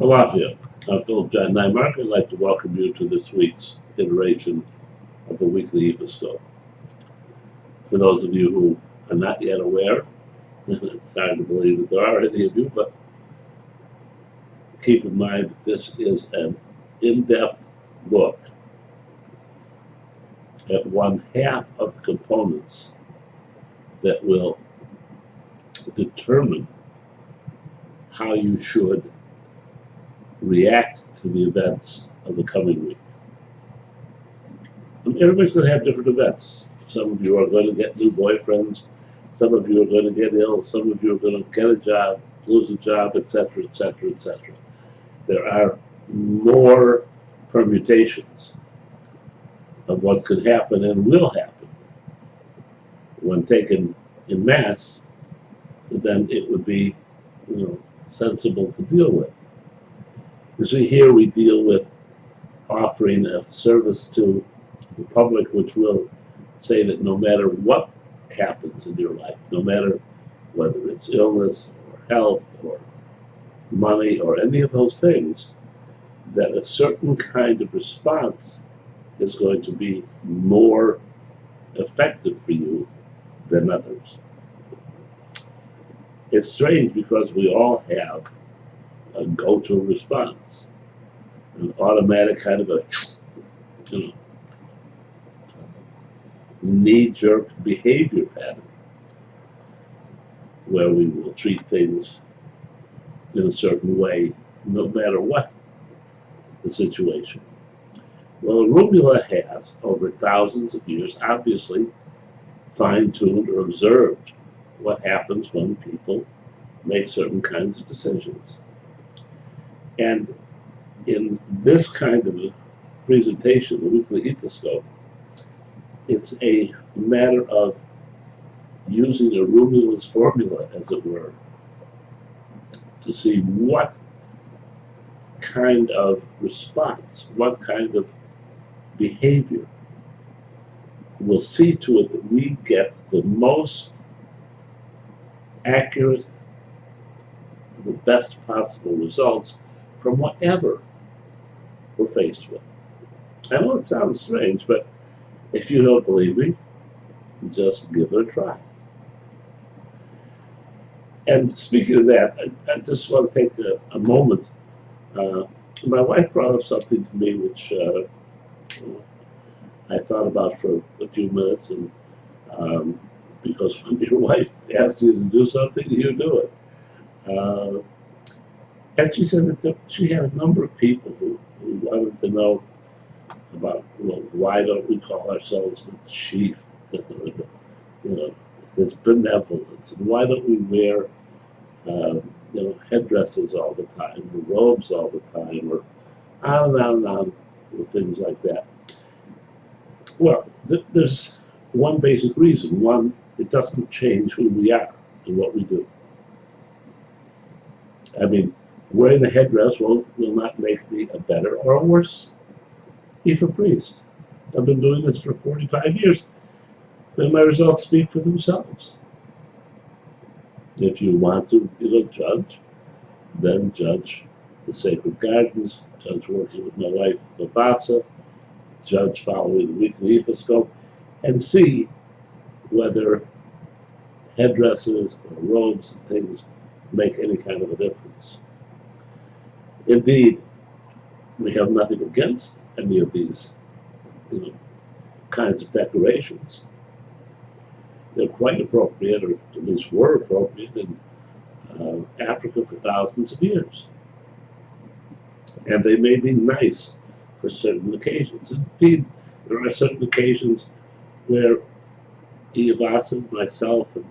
Oluwo, I'm Philip Neimark. I'd like to welcome you to this week's iteration of the weekly Episcope. For those of you who are not yet aware, it's hard to believe that there are any of you, but keep in mind that this is an in-depth look at one half of the components that will determine how you should react to the events of the coming week. And everybody's going to have different events. Some of you are going to get new boyfriends, some of you are going to get ill, some of you are going to get a job, lose a job, etc., etc., etc. There are more permutations of what could happen and will happen when taken in mass. Then it would be, sensible to deal with. You see, here we deal with offering a service to the public, which will say that no matter what happens in your life, no matter whether it's illness or health or money or any of those things, that a certain kind of response is going to be more effective for you than others. It's strange because we all have a go-to response, an automatic kind of a knee-jerk behavior pattern where we will treat things in a certain way no matter what the situation. Well, Orunmila has, over thousands of years, obviously fine-tuned or observed what happens when people make certain kinds of decisions. And in this kind of a presentation, the weekly Ethoscope, it's a matter of using Orunmila's formula, as it were, to see what kind of response, what kind of behavior will see to it that we get the most accurate, the best possible results from whatever we're faced with. I know it sounds strange, but if you don't believe me, just give it a try. And speaking of that, I just want to take a moment. My wife brought up something to me which I thought about for a few minutes, and because when your wife asks you to do something, you do it. And she said that she had a number of people who wanted to know about, why don't we call ourselves the chief, his benevolence, and why don't we wear, headdresses all the time, or robes all the time, or on and on and on with things like that. Well, there's one basic reason. One, it doesn't change who we are and what we do. I mean, wearing a headdress will not make me a better or a worse Ifa priest. I've been doing this for 45 years, and my results speak for themselves. If you want to judge, then judge the sacred gardens, judge working with my wife, Vavasa, judge following the weekly Ethoscope, and see whether headdresses or robes and things make any kind of a difference. Indeed, we have nothing against any of these kinds of decorations. They're quite appropriate, or at least were appropriate, in Africa for thousands of years. And they may be nice for certain occasions. Indeed, there are certain occasions where Iyavasa, myself, and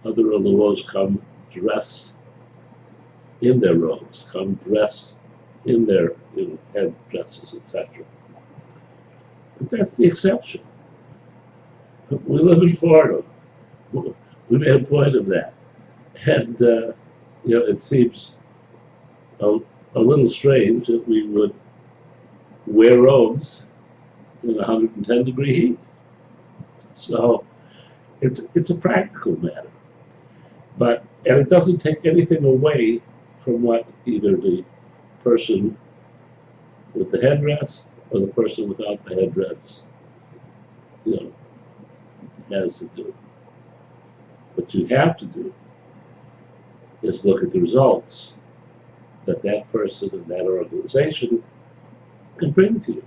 other Oluwos come dressed in their robes, come dressed in their headdresses, etc. But that's the exception. We live in Florida. We made a point of that. And, it seems a little strange that we would wear robes in 110-degree heat. So it's a practical matter. And it doesn't take anything away from what either the person with the headdress or the person without the headdress, has to do. What you have to do is look at the results that person and that organization can bring to you.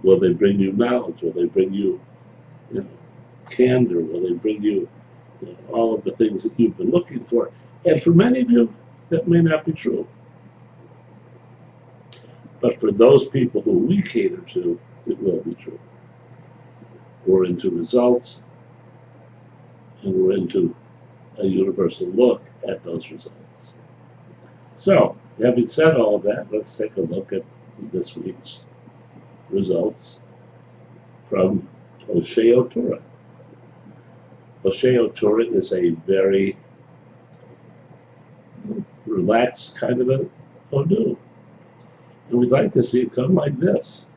Will they bring you knowledge? Will they bring you, candor? Will they bring you, all of the things that you've been looking for? And for many of you, that may not be true. But for those people who we cater to, it will be true. We're into results, and we're into a universal look at those results. So, having said all of that, let's take a look at this week's results from Oshe Otura. Oshe Otura is a very relaxed kind of an Odu. And we'd like to see it come like this.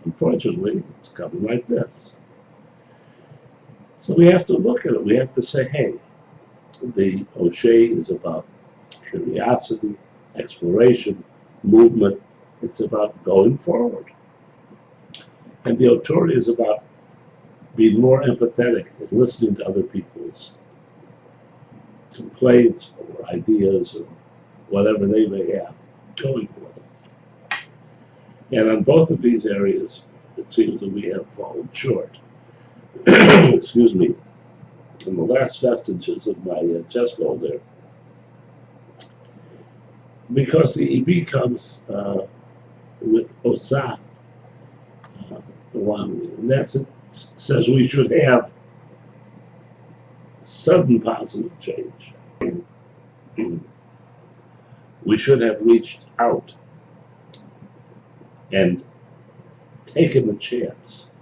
Unfortunately, it's coming like this. So we have to look at it. We have to say, hey, the Oshe is about curiosity, exploration, movement. It's about going forward. And the Otori is about being more empathetic and listening to other people's complaints or ideas or whatever they may have going for them. And on both of these areas, it seems that we have fallen short. Excuse me. In the last vestiges of my chest roll there, because the EB comes with Osa, and that says we should have sudden positive change. We should have reached out and taken the chance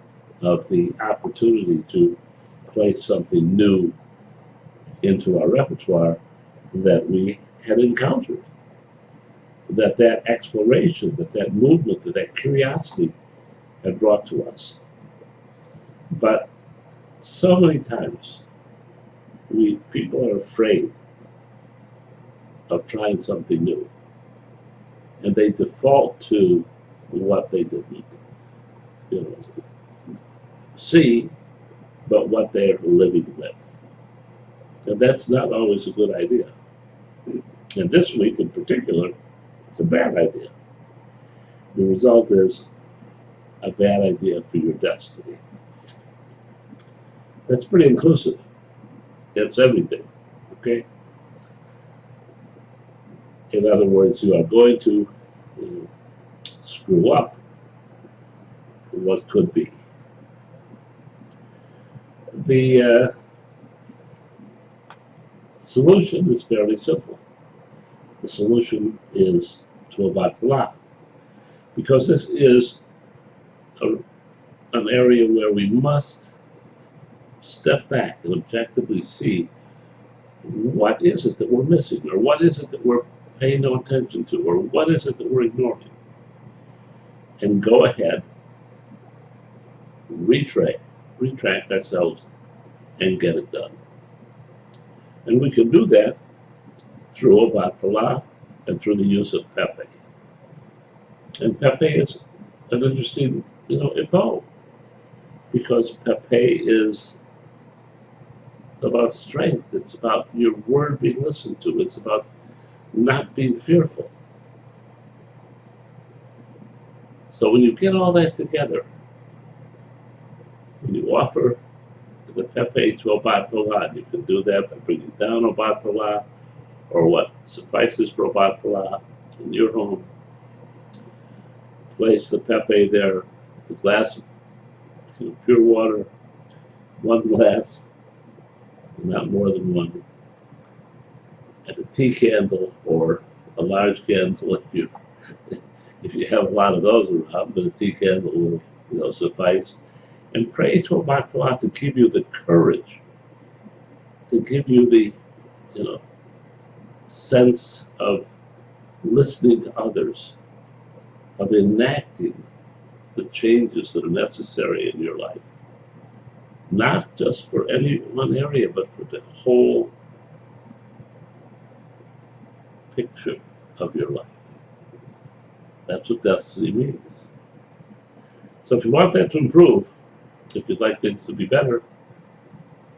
of the opportunity to place something new into our repertoire that we had encountered. That exploration, that movement, that curiosity had brought to us. But so many times, people are afraid of trying something new. And they default to what they didn't see, but what they're living with. And that's not always a good idea. And this week in particular, it's a bad idea. The result is a bad idea for your destiny. That's pretty inclusive. That's everything, okay? In other words, you are going to screw up what could be. The solution is fairly simple. The solution is to Abatala, because this is an area where we must step back and objectively see what is it that we're missing, or what is it that we're paying no attention to, or what is it that we're ignoring, and go ahead, retract ourselves, and get it done. And we can do that through Abatala and through the use of Pepe. And Pepe is an interesting, Ipo, because Pepe is about strength. It's about your word being listened to. It's about not being fearful. So when you get all that together, when you offer the Pepe to Abatala, you can do that by bringing down Abatala, or what suffices for Abatala in your home. Place the Pepe there with a glass of pure water, one glass, not more than one, and a tea candle or a large candle if you have a lot of those around, but a tea candle will suffice. And pray to Abatala to give you the courage, to give you the sense of listening to others, of enacting the changes that are necessary in your life. Not just for any one area, but for the whole picture of your life. That's what destiny means. So if you want that to improve, if you'd like things to be better,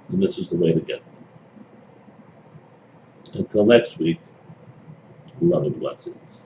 then this is the way to get them. Until next week, love and blessings.